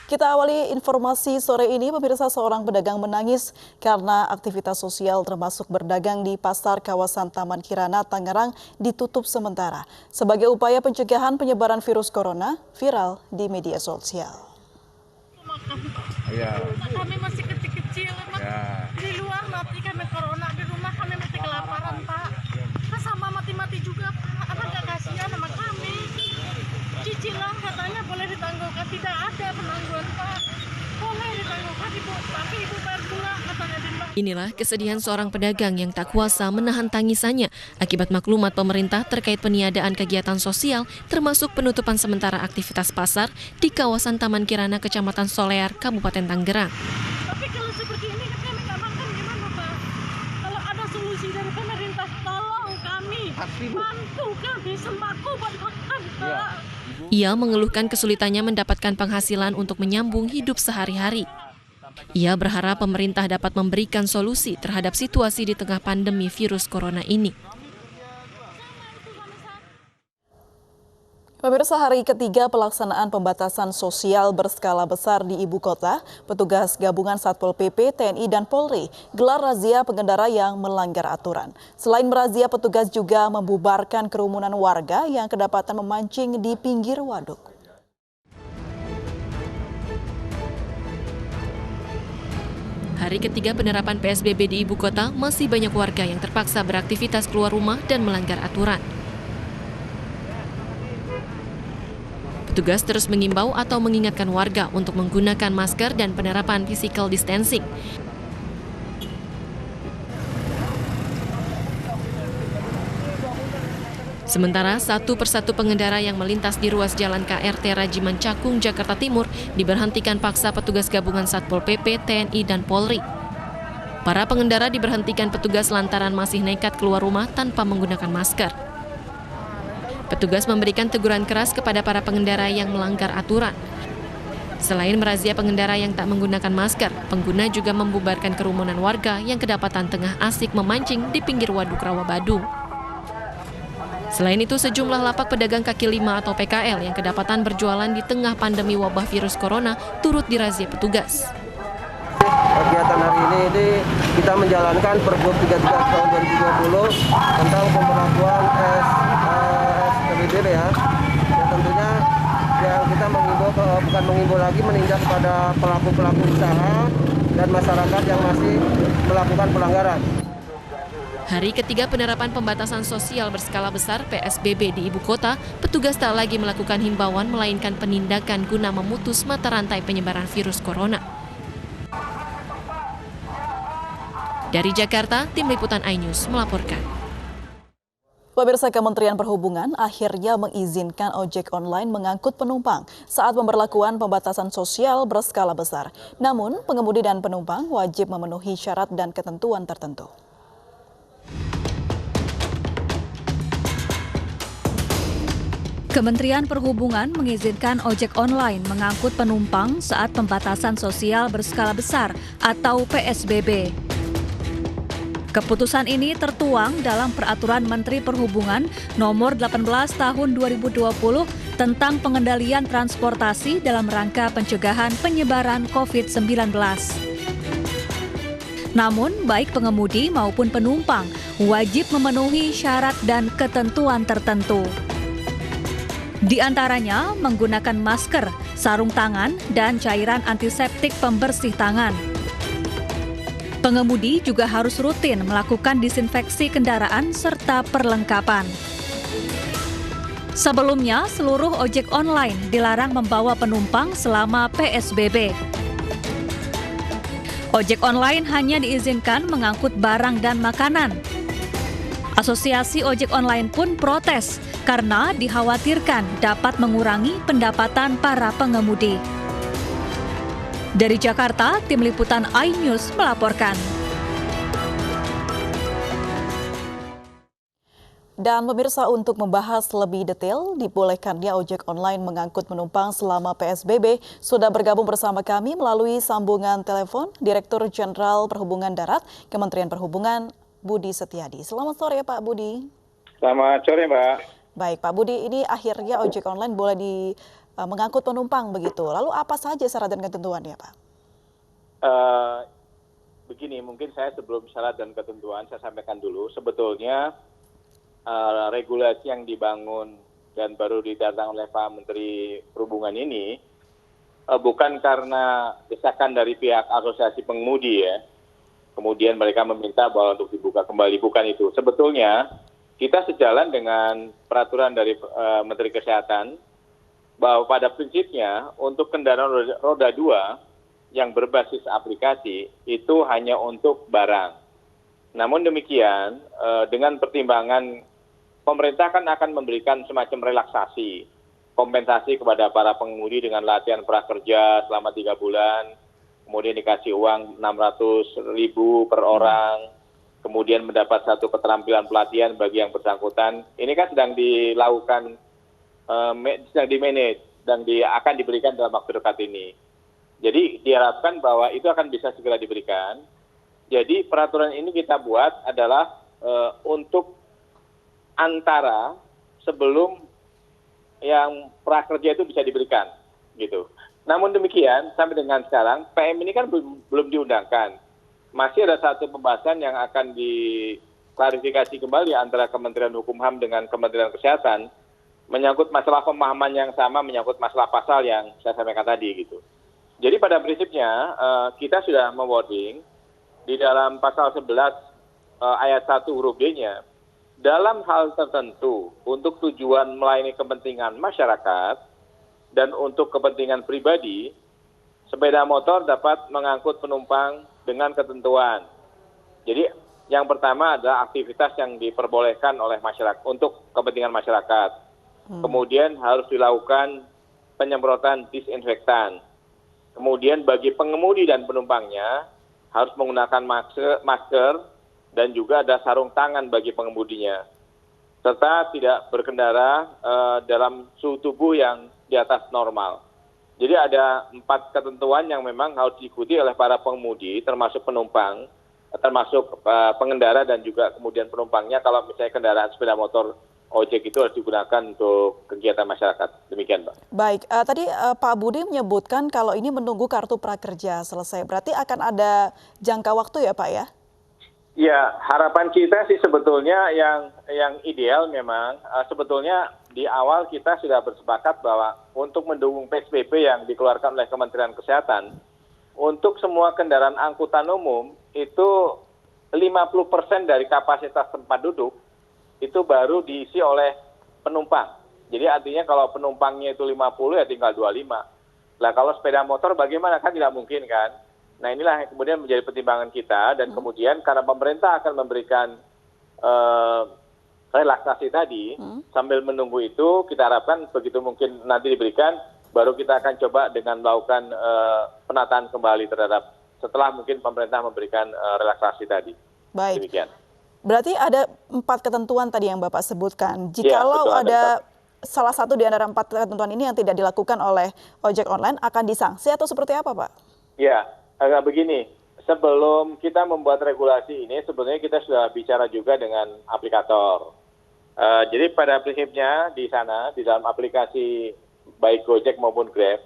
Kita awali informasi sore ini, pemirsa, seorang pedagang menangis karena aktivitas sosial termasuk berdagang di pasar kawasan Taman Kirana, Tangerang ditutup sementara. Sebagai upaya pencegahan penyebaran virus corona, viral di media sosial. Kami masih kecil-kecil, di luar mati kami corona, di rumah kami mati kelaparan, Pak. Kan sama mati-mati juga, Pak. Apa nggak kasihan sama kami? Cicilan katanya boleh ditangguhkan, tidak ada penangguhan, Pak. Boleh ditangguhkan, Ibu, tapi Ibu bayar bunga, katanya di Mbak. Inilah kesedihan seorang pedagang yang tak kuasa menahan tangisannya akibat maklumat pemerintah terkait peniadaan kegiatan sosial termasuk penutupan sementara aktivitas pasar di kawasan Taman Kirana, Kecamatan Solear, Kabupaten Tangerang. Tapi kalau seperti ini kami nggak makan gimana, Pak? Kalau ada solusi dari pemerintah, tolong kami, bantu kami sembako buat makan, Pak. Ia mengeluhkan kesulitannya mendapatkan penghasilan untuk menyambung hidup sehari-hari. Ia berharap pemerintah dapat memberikan solusi terhadap situasi di tengah pandemi virus corona ini. Pemirsa, hari ketiga pelaksanaan pembatasan sosial berskala besar di ibu kota, petugas gabungan Satpol PP, TNI, dan Polri gelar razia pengendara yang melanggar aturan. Selain merazia, petugas juga membubarkan kerumunan warga yang kedapatan memancing di pinggir waduk. Hari ketiga penerapan PSBB di ibu kota, masih banyak warga yang terpaksa beraktivitas keluar rumah dan melanggar aturan. Petugas terus mengimbau atau mengingatkan warga untuk menggunakan masker dan penerapan physical distancing. Sementara satu persatu pengendara yang melintas di ruas jalan KRT Rajiman Cakung, Jakarta Timur diberhentikan paksa petugas gabungan Satpol PP, TNI, dan Polri. Para pengendara diberhentikan petugas lantaran masih nekat keluar rumah tanpa menggunakan masker. Petugas memberikan teguran keras kepada para pengendara yang melanggar aturan. Selain merazia pengendara yang tak menggunakan masker, pengguna juga membubarkan kerumunan warga yang kedapatan tengah asik memancing di pinggir waduk Rawabadung. Selain itu, sejumlah lapak pedagang kaki lima atau PKL yang kedapatan berjualan di tengah pandemi wabah virus corona turut dirazia petugas. Kegiatan hari ini kita menjalankan Pergub 33 tahun 2020 tentang pemberlakuan PSBB ya. Tentunya yang kita bukan mengimbau lagi, menindak pada pelaku-pelaku usaha dan masyarakat yang masih melakukan pelanggaran. Hari ketiga penerapan pembatasan sosial berskala besar PSBB di ibu kota, petugas tak lagi melakukan himbauan melainkan penindakan guna memutus mata rantai penyebaran virus corona. Dari Jakarta, Tim Liputan iNews melaporkan. Pemirsa, Kementerian Perhubungan akhirnya mengizinkan ojek online mengangkut penumpang saat pemberlakuan pembatasan sosial berskala besar. Namun, pengemudi dan penumpang wajib memenuhi syarat dan ketentuan tertentu. Kementerian Perhubungan mengizinkan ojek online mengangkut penumpang saat pembatasan sosial berskala besar atau PSBB. Keputusan ini tertuang dalam Peraturan Menteri Perhubungan Nomor 18 Tahun 2020 tentang pengendalian transportasi dalam rangka pencegahan penyebaran COVID-19. Namun, baik pengemudi maupun penumpang wajib memenuhi syarat dan ketentuan tertentu. Di antaranya menggunakan masker, sarung tangan, dan cairan antiseptik pembersih tangan. Pengemudi juga harus rutin melakukan disinfeksi kendaraan serta perlengkapan. Sebelumnya, seluruh ojek online dilarang membawa penumpang selama PSBB. Ojek online hanya diizinkan mengangkut barang dan makanan. Asosiasi ojek online pun protes karena dikhawatirkan dapat mengurangi pendapatan para pengemudi. Dari Jakarta, Tim Liputan iNews melaporkan. Dan pemirsa, untuk membahas lebih detail dibolehkannya ojek online mengangkut penumpang selama PSBB, sudah bergabung bersama kami melalui sambungan telepon Direktur Jenderal Perhubungan Darat Kementerian Perhubungan, Budi Setiadi. Selamat sore Pak Budi. Selamat sore Mbak. Baik Pak Budi, ini akhirnya ojek online boleh mengangkut penumpang begitu. Lalu apa saja syarat dan ketentuannya, Pak? Begini, mungkin saya sebelum syarat dan ketentuan saya sampaikan dulu. Sebetulnya regulasi yang dibangun dan baru didatang oleh Pak Menteri Perhubungan ini bukan karena desakan dari pihak asosiasi pengemudi ya. Kemudian mereka meminta bahwa untuk dibuka kembali, bukan itu. Sebetulnya kita sejalan dengan peraturan dari Menteri Kesehatan bahwa pada prinsipnya untuk kendaraan roda 2 yang berbasis aplikasi itu hanya untuk barang. Namun demikian, dengan pertimbangan pemerintah kan akan memberikan semacam relaksasi, kompensasi kepada para pengemudi dengan latihan prakerja selama 3 bulan, kemudian dikasih uang 600.000 per orang, kemudian mendapat satu keterampilan pelatihan bagi yang bersangkutan. Ini kan sedang dilakukan, sedang di-manage, dan akan diberikan dalam waktu dekat ini. Jadi diharapkan bahwa itu akan bisa segera diberikan. Jadi peraturan ini kita buat adalah untuk antara sebelum yang prakerja itu bisa diberikan, gitu. Namun demikian sampai dengan sekarang PM ini kan belum diundangkan. Masih ada satu pembahasan yang akan diklarifikasi kembali antara Kementerian Hukum HAM dengan Kementerian Kesehatan menyangkut masalah pemahaman yang sama, menyangkut masalah pasal yang saya sampaikan tadi, gitu. Jadi pada prinsipnya kita sudah mewording di dalam pasal 11 ayat 1 huruf D-nya, dalam hal tertentu untuk tujuan melayani kepentingan masyarakat dan untuk kepentingan pribadi, sepeda motor dapat mengangkut penumpang dengan ketentuan. Jadi yang pertama adalah aktivitas yang diperbolehkan oleh masyarakat untuk kepentingan masyarakat. Kemudian harus dilakukan penyemprotan disinfektan. Kemudian bagi pengemudi dan penumpangnya harus menggunakan masker dan juga ada sarung tangan bagi pengemudinya. Serta tidak berkendara dalam suhu tubuh yang di atas normal. Jadi ada 4 ketentuan yang memang harus diikuti oleh para pengemudi, termasuk penumpang, termasuk pengendara dan juga kemudian penumpangnya kalau misalnya kendaraan sepeda motor ojek itu harus digunakan untuk kegiatan masyarakat. Demikian, Pak. Baik, tadi Pak Budi menyebutkan kalau ini menunggu kartu prakerja selesai. Berarti akan ada jangka waktu ya, Pak ya? Ya, harapan kita sih sebetulnya yang ideal memang sebetulnya di awal kita sudah bersepakat bahwa untuk mendukung PSBB yang dikeluarkan oleh Kementerian Kesehatan, untuk semua kendaraan angkutan umum itu 50% dari kapasitas tempat duduk itu baru diisi oleh penumpang. Jadi artinya kalau penumpangnya itu 50 ya tinggal 25. Lah kalau sepeda motor bagaimana? Kan tidak mungkin kan? Nah inilah yang kemudian menjadi pertimbangan kita dan kemudian karena pemerintah akan memberikan relaksasi tadi, sambil menunggu itu kita harapkan begitu mungkin nanti diberikan, baru kita akan coba dengan melakukan penataan kembali terhadap setelah mungkin pemerintah memberikan relaksasi tadi. Baik. Demikian. Berarti ada 4 ketentuan tadi yang Bapak sebutkan. Jikalau ya, ada salah satu di antara 4 ketentuan ini yang tidak dilakukan oleh ojek online, akan disanksi atau seperti apa, Pak? Ya, begini. Sebelum kita membuat regulasi ini, sebenarnya kita sudah bicara juga dengan aplikator. Jadi pada prinsipnya di sana, di dalam aplikasi baik Gojek maupun Grab,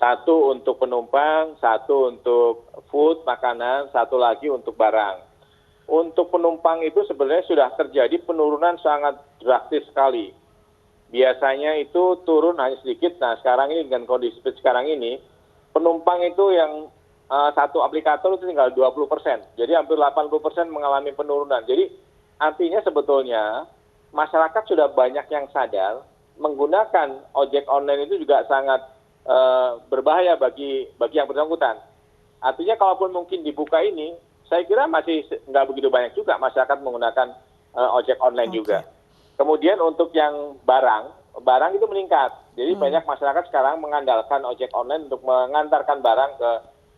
1 untuk penumpang, 1 untuk food, makanan, 1 lagi untuk barang. Untuk penumpang itu sebenarnya sudah terjadi penurunan sangat drastis sekali. Biasanya itu turun hanya sedikit. Nah sekarang ini dengan kondisi sekarang ini, penumpang itu yang satu aplikator itu tinggal 20%. Jadi hampir 80% mengalami penurunan. Jadi artinya sebetulnya masyarakat sudah banyak yang sadar menggunakan ojek online itu juga sangat berbahaya bagi yang bersangkutan. Artinya kalaupun mungkin dibuka ini, saya kira masih nggak begitu banyak juga masyarakat menggunakan ojek online juga. Kemudian untuk yang barang itu meningkat. Jadi banyak masyarakat sekarang mengandalkan ojek online untuk mengantarkan barang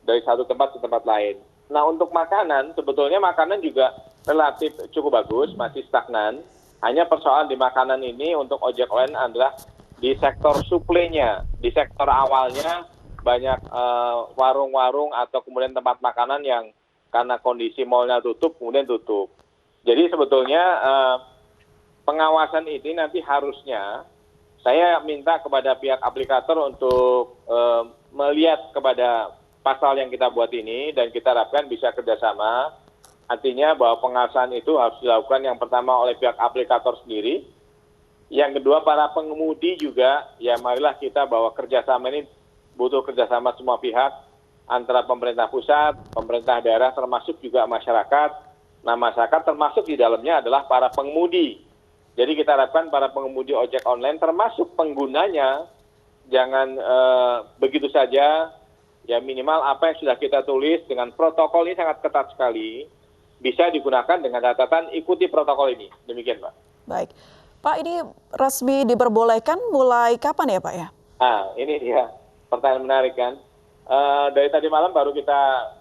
dari satu tempat ke tempat lain. Nah untuk makanan, sebetulnya makanan juga relatif cukup bagus, masih stagnan. Hanya persoalan di makanan ini untuk ojek online adalah di sektor suplainya, di sektor awalnya banyak warung-warung atau kemudian tempat makanan yang karena kondisi malnya tutup, kemudian tutup. Jadi sebetulnya pengawasan ini nanti harusnya saya minta kepada pihak aplikator untuk melihat kepada pasal yang kita buat ini dan kita harapkan bisa kerjasama. Artinya bahwa pengawasan itu harus dilakukan yang pertama oleh pihak aplikator sendiri. Yang kedua para pengemudi juga, ya marilah kita bahwa kerjasama ini butuh kerjasama semua pihak antara pemerintah pusat, pemerintah daerah termasuk juga masyarakat. Nah masyarakat termasuk di dalamnya adalah para pengemudi. Jadi kita harapkan para pengemudi ojek online termasuk penggunanya jangan begitu saja, ya minimal apa yang sudah kita tulis dengan protokol ini sangat ketat sekali, bisa digunakan dengan catatan ikuti protokol ini. Demikian Pak. Baik. Pak, ini resmi diperbolehkan mulai kapan ya Pak ya? Nah ini dia pertanyaan menarik kan. Dari tadi malam baru kita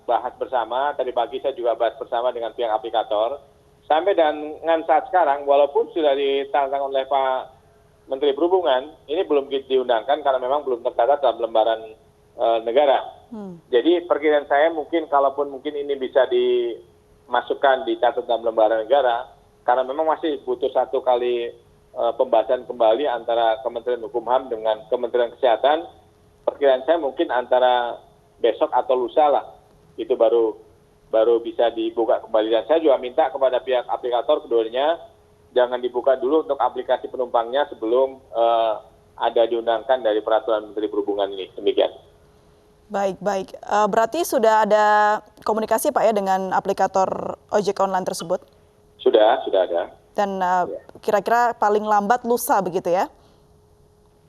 bahas bersama, tadi pagi saya juga bahas bersama dengan pihak aplikator. Sampai dengan saat sekarang, walaupun sudah ditantang oleh Pak Menteri Perhubungan, ini belum diundangkan karena memang belum tercatat dalam lembaran negara. Jadi perkiraan saya mungkin kalaupun mungkin ini bisa dimasukkan, dicatat dalam lembaran negara, karena memang masih butuh satu kali pembahasan kembali antara Kementerian Hukum HAM dengan Kementerian Kesehatan, perkiraan saya mungkin antara besok atau lusa lah, itu baru bisa dibuka kembali. Dan saya juga minta kepada pihak aplikator keduanya jangan dibuka dulu untuk aplikasi penumpangnya sebelum ada diundangkan dari peraturan Menteri Perhubungan ini. Demikian. Baik. Berarti sudah ada komunikasi Pak ya dengan aplikator ojek online tersebut? Sudah ada. Dan kira-kira paling lambat lusa begitu ya?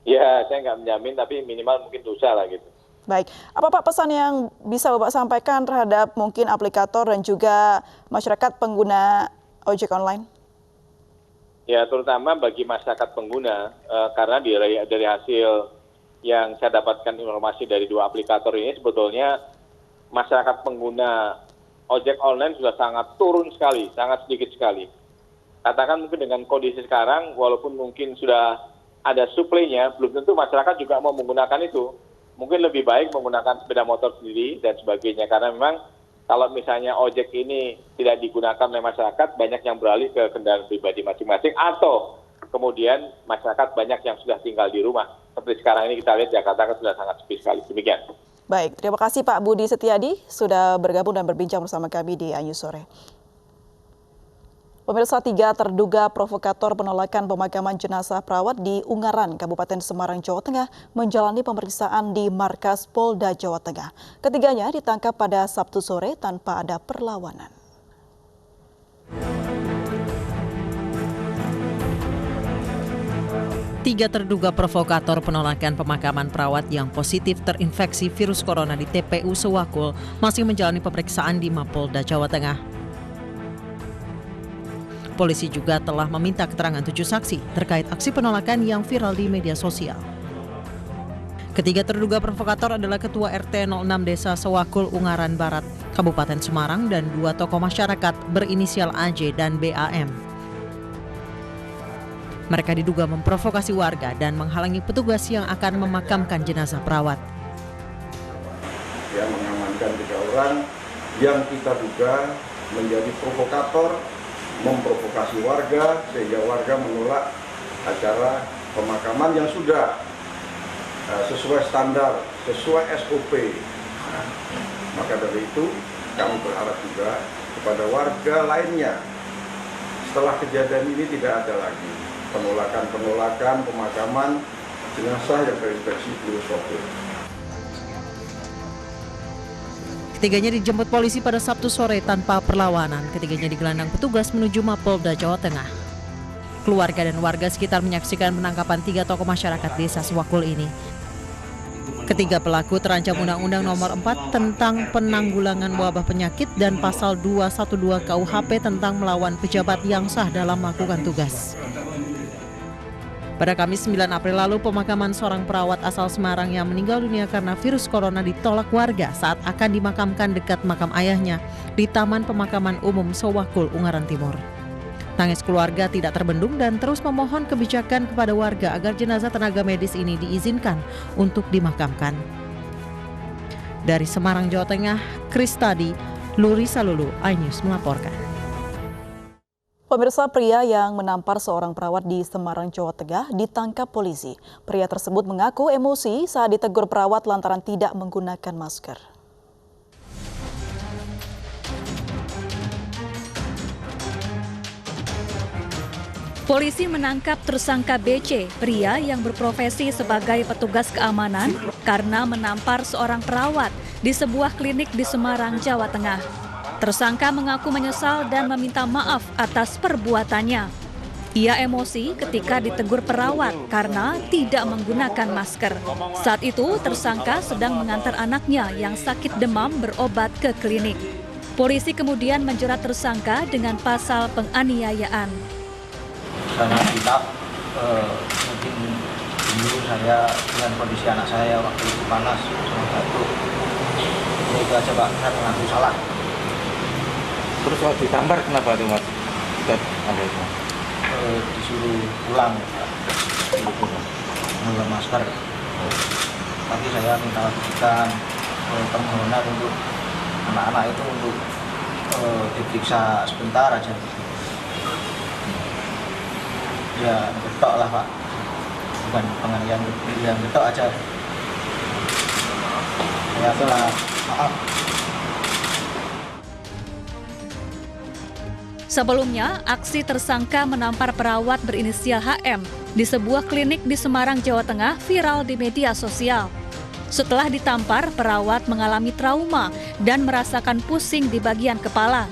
Ya, saya nggak menjamin tapi minimal mungkin lusa lah gitu. Baik, apa Pak pesan yang bisa Bapak sampaikan terhadap mungkin aplikator dan juga masyarakat pengguna ojek online? Ya, terutama bagi masyarakat pengguna, karena dari hasil yang saya dapatkan informasi dari dua aplikator ini, sebetulnya masyarakat pengguna ojek online sudah sangat turun sekali, sangat sedikit sekali. Katakan mungkin dengan kondisi sekarang, walaupun mungkin sudah ada suplainya, belum tentu masyarakat juga mau menggunakan itu. Mungkin lebih baik menggunakan sepeda motor sendiri dan sebagainya. Karena memang kalau misalnya ojek ini tidak digunakan oleh masyarakat, banyak yang beralih ke kendaraan pribadi masing-masing. Atau kemudian masyarakat banyak yang sudah tinggal di rumah. Seperti sekarang ini kita lihat Jakarta kan sudah sangat sepi sekali. Demikian. Baik, terima kasih Pak Budi Setiadi sudah bergabung dan berbincang bersama kami di Anyus Sore. Pemirsa, 3 terduga provokator penolakan pemakaman jenazah perawat di Ungaran, Kabupaten Semarang, Jawa Tengah menjalani pemeriksaan di markas Polda Jawa Tengah. Ketiganya ditangkap pada Sabtu sore tanpa ada perlawanan. Tiga terduga provokator penolakan pemakaman perawat yang positif terinfeksi virus corona di TPU Sewakul masih menjalani pemeriksaan di Mapolda Jawa Tengah. Polisi juga telah meminta keterangan 7 saksi terkait aksi penolakan yang viral di media sosial. Ketiga terduga provokator adalah Ketua RT 06 Desa Sewakul Ungaran Barat, Kabupaten Semarang, dan 2 tokoh masyarakat berinisial AJ dan BAM. Mereka diduga memprovokasi warga dan menghalangi petugas yang akan memakamkan jenazah perawat. Ya, mengamankan 3 orang yang kita duga menjadi provokator, memprovokasi warga sehingga warga menolak acara pemakaman yang sudah sesuai standar, sesuai SOP. Maka dari itu kami berharap juga kepada warga lainnya setelah kejadian ini tidak ada lagi penolakan pemakaman jenazah yang terinfeksi virus COVID. Ketiganya dijemput polisi pada Sabtu sore tanpa perlawanan. Ketiganya digelandang petugas menuju Mapolda Jawa Tengah. Keluarga dan warga sekitar menyaksikan penangkapan 3 tokoh masyarakat desa Sewakul ini. Ketiga pelaku terancam Undang-Undang Nomor 4 tentang penanggulangan wabah penyakit dan Pasal 212 KUHP tentang melawan pejabat yang sah dalam melakukan tugas. Pada Kamis 9 April lalu, pemakaman seorang perawat asal Semarang yang meninggal dunia karena virus corona ditolak warga saat akan dimakamkan dekat makam ayahnya di Taman Pemakaman Umum Sewakul, Ungaran Timur. Tangis keluarga tidak terbendung dan terus memohon kebijakan kepada warga agar jenazah tenaga medis ini diizinkan untuk dimakamkan. Dari Semarang, Jawa Tengah, Kristadi, Luri Salulu, iNews melaporkan. Pemirsa, pria yang menampar seorang perawat di Semarang, Jawa Tengah ditangkap polisi. Pria tersebut mengaku emosi saat ditegur perawat lantaran tidak menggunakan masker. Polisi menangkap tersangka BC, pria yang berprofesi sebagai petugas keamanan karena menampar seorang perawat di sebuah klinik di Semarang, Jawa Tengah. Tersangka mengaku menyesal dan meminta maaf atas perbuatannya. Ia emosi ketika ditegur perawat karena tidak menggunakan masker. Saat itu, tersangka sedang mengantar anaknya yang sakit demam berobat ke klinik. Polisi kemudian menjerat tersangka dengan pasal penganiayaan. Karena kita mungkin dulu saya dengan kondisi anak saya waktu itu panas sama batuk, ya itu aja Pak, saya mengaku salah. Terus waktu ditampar kenapa tuh Mas? Disuruh pulang, mengeluarkan masker. Tapi saya minta berikan permohonan untuk anak-anak itu untuk diperiksa sebentar aja. Ya getok lah Pak, bukan penganiayaan, yang getok aja. Ya salah, maaf. Sebelumnya, aksi tersangka menampar perawat berinisial HM di sebuah klinik di Semarang, Jawa Tengah viral di media sosial. Setelah ditampar, perawat mengalami trauma dan merasakan pusing di bagian kepala.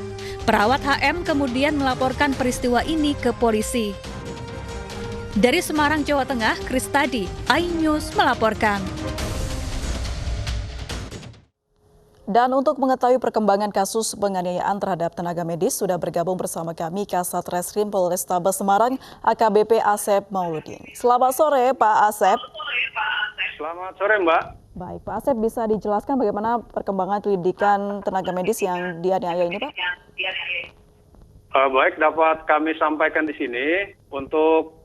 Perawat HM kemudian melaporkan peristiwa ini ke polisi. Dari Semarang, Jawa Tengah, Kristadi, iNews melaporkan. Dan untuk mengetahui perkembangan kasus penganiayaan terhadap tenaga medis, sudah bergabung bersama kami Kasat Reskrim Polrestabes Semarang, AKBP Asep Mauludin. Selamat sore, Pak Asep. Selamat sore, Mbak. Baik, Pak Asep, bisa dijelaskan bagaimana perkembangan penyelidikan tenaga medis yang dianiaya ini, Pak? Baik, dapat kami sampaikan di sini untuk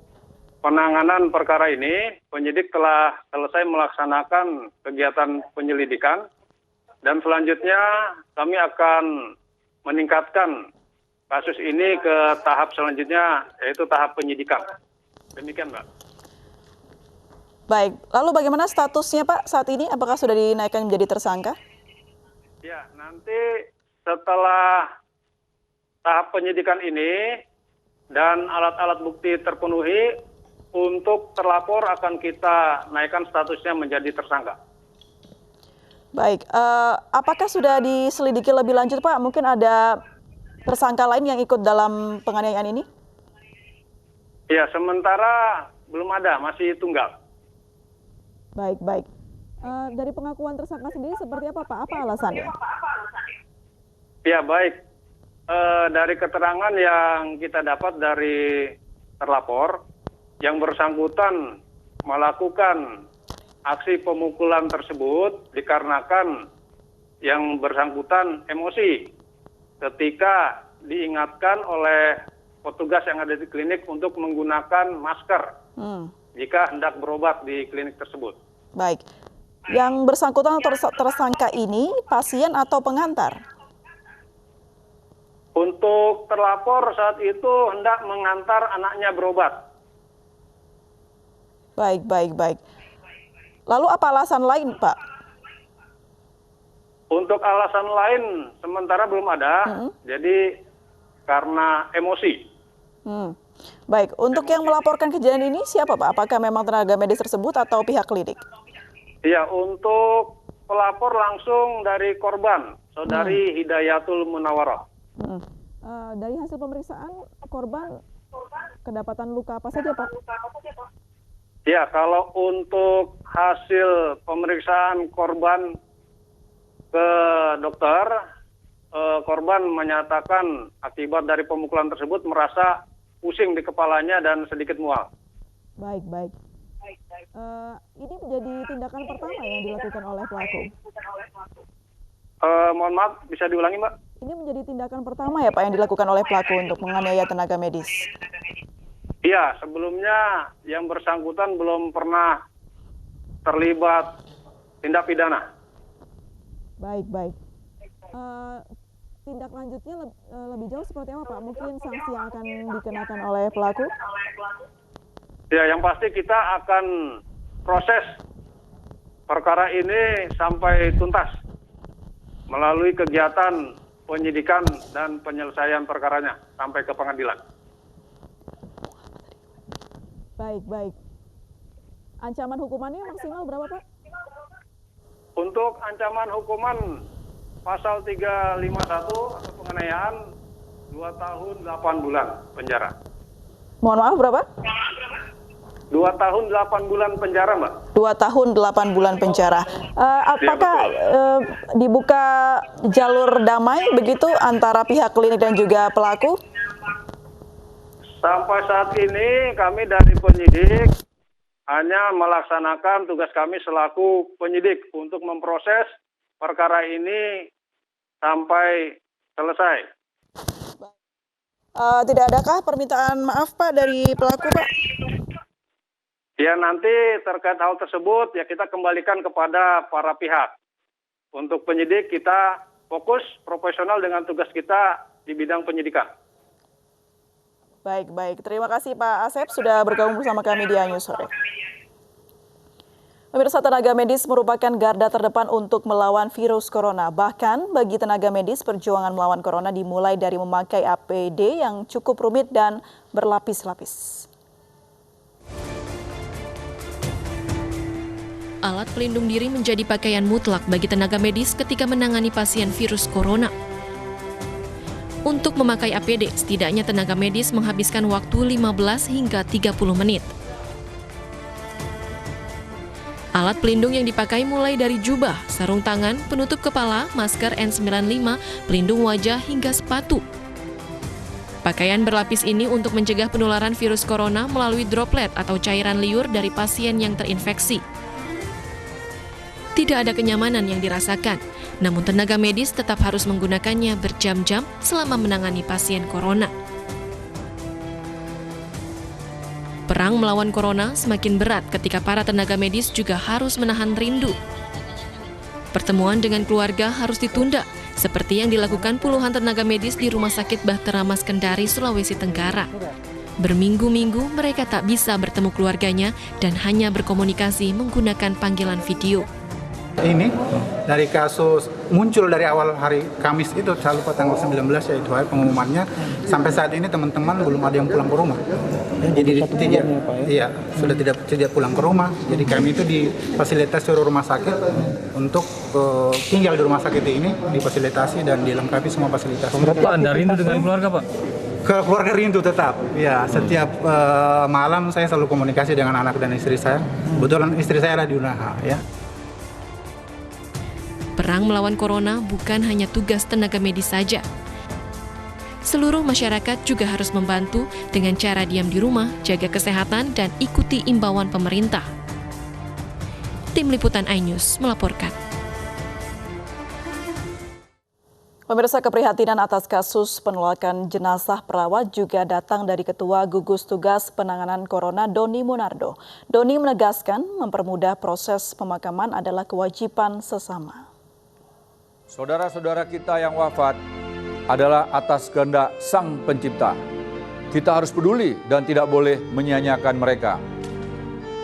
penanganan perkara ini, penyidik telah selesai melaksanakan kegiatan penyelidikan dan selanjutnya kami akan meningkatkan kasus ini ke tahap selanjutnya, yaitu tahap penyidikan. Demikian, Mbak. Baik, lalu bagaimana statusnya Pak saat ini? Apakah sudah dinaikkan menjadi tersangka? Ya, nanti setelah tahap penyidikan ini dan alat-alat bukti terpenuhi, untuk terlapor akan kita naikkan statusnya menjadi tersangka. Baik, apakah sudah diselidiki lebih lanjut Pak? Mungkin ada tersangka lain yang ikut dalam penganiayaan ini? Ya, sementara belum ada, masih tunggal. Baik. Dari pengakuan tersangka sendiri seperti apa Pak? Apa alasannya? Ya, baik. Dari keterangan yang kita dapat dari terlapor, yang bersangkutan melakukan aksi pemukulan tersebut dikarenakan yang bersangkutan emosi ketika diingatkan oleh petugas yang ada di klinik untuk menggunakan masker jika hendak berobat di klinik tersebut. Baik, yang bersangkutan atau tersangka ini pasien atau pengantar? Untuk terlapor saat itu hendak mengantar anaknya berobat. Baik. Lalu apa alasan lain, Pak? Untuk alasan lain sementara belum ada, jadi karena emosi. Baik, untuk yang melaporkan kejadian ini siapa Pak? Apakah memang tenaga medis tersebut atau pihak klinik? Iya, untuk pelapor langsung dari korban, Saudari Hidayatul Munawarah. Dari hasil pemeriksaan korban kedapatan luka apa saja Pak? Ya, kalau untuk hasil pemeriksaan korban ke dokter, korban menyatakan akibat dari pemukulan tersebut merasa pusing di kepalanya dan sedikit mual. Baik. Ini menjadi tindakan pertama yang dilakukan oleh pelaku. Mohon maaf, bisa diulangi, Mbak? Ini menjadi tindakan pertama ya Pak yang dilakukan oleh pelaku untuk menganiaya tenaga medis. Iya, sebelumnya yang bersangkutan belum pernah terlibat tindak pidana. Baik. tindak lanjutnya lebih jauh seperti apa Pak? Mungkin sanksi yang akan dikenakan oleh pelaku? Ya, yang pasti kita akan proses perkara ini sampai tuntas melalui kegiatan penyidikan dan penyelesaian perkaranya sampai ke pengadilan. Baik. Ancaman hukumannya maksimal berapa Pak? Untuk ancaman hukuman pasal 351 atau penganiayaan 2 tahun 8 bulan penjara. Mohon maaf berapa? 2 tahun 8 bulan penjara, Mbak. 2 tahun 8 bulan penjara. Apakah dibuka jalur damai begitu antara pihak klinik dan juga pelaku? Sampai saat ini kami dari penyidik hanya melaksanakan tugas kami selaku penyidik untuk memproses perkara ini sampai selesai. Tidak adakah permintaan maaf Pak dari pelaku Pak? Ya, nanti terkait hal tersebut ya kita kembalikan kepada para pihak. Untuk penyidik kita fokus profesional dengan tugas kita di bidang penyidikan. Baik. Terima kasih Pak Asep sudah bergabung bersama kami di News Sore. Pemirsa, tenaga medis merupakan garda terdepan untuk melawan virus corona. Bahkan bagi tenaga medis, perjuangan melawan corona dimulai dari memakai APD yang cukup rumit dan berlapis-lapis. Alat pelindung diri menjadi pakaian mutlak bagi tenaga medis ketika menangani pasien virus corona. Untuk memakai APD, setidaknya tenaga medis menghabiskan waktu 15 hingga 30 menit. Alat pelindung yang dipakai mulai dari jubah, sarung tangan, penutup kepala, masker N95, pelindung wajah hingga sepatu. Pakaian berlapis ini untuk mencegah penularan virus corona melalui droplet atau cairan liur dari pasien yang terinfeksi. Tidak ada kenyamanan yang dirasakan, namun tenaga medis tetap harus menggunakannya berjam-jam selama menangani pasien corona. Perang melawan corona semakin berat ketika para tenaga medis juga harus menahan rindu. Pertemuan dengan keluarga harus ditunda, seperti yang dilakukan puluhan tenaga medis di Rumah Sakit Bahtera Mas Kendari, Sulawesi Tenggara. Berminggu-minggu mereka tak bisa bertemu keluarganya dan hanya berkomunikasi menggunakan panggilan video. Ini dari kasus muncul dari awal hari Kamis itu, saya lupa tanggal 19 yaitu hari pengumumannya, sampai saat ini teman-teman belum ada yang pulang ke rumah. Jadi sudah tidak pulang ke rumah. Jadi kami itu difasilitasi seluruh rumah sakit untuk tinggal di rumah sakit ini, difasilitasi dan dilengkapi semua fasilitas. Pak, Anda rindu dengan keluarga, Pak? Ke keluarga rindu tetap. Ya, setiap malam saya selalu komunikasi dengan anak dan istri saya. Kebetulan istri saya ada di Unaha, ya. Perang melawan corona bukan hanya tugas tenaga medis saja. Seluruh masyarakat juga harus membantu dengan cara diam di rumah, jaga kesehatan, dan ikuti imbauan pemerintah. Tim Liputan iNews melaporkan. Pemirsa, keprihatinan atas kasus penolakan jenazah perawat juga datang dari Ketua Gugus Tugas Penanganan Corona Doni Monardo. Doni menegaskan mempermudah proses pemakaman adalah kewajiban sesama. Saudara-saudara kita yang wafat adalah atas kehendak Sang Pencipta. Kita harus peduli dan tidak boleh menyia-nyiakan mereka.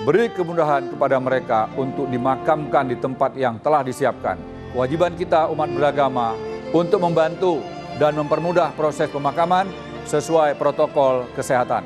Beri kemudahan kepada mereka untuk dimakamkan di tempat yang telah disiapkan. Kewajiban kita umat beragama untuk membantu dan mempermudah proses pemakaman sesuai protokol kesehatan.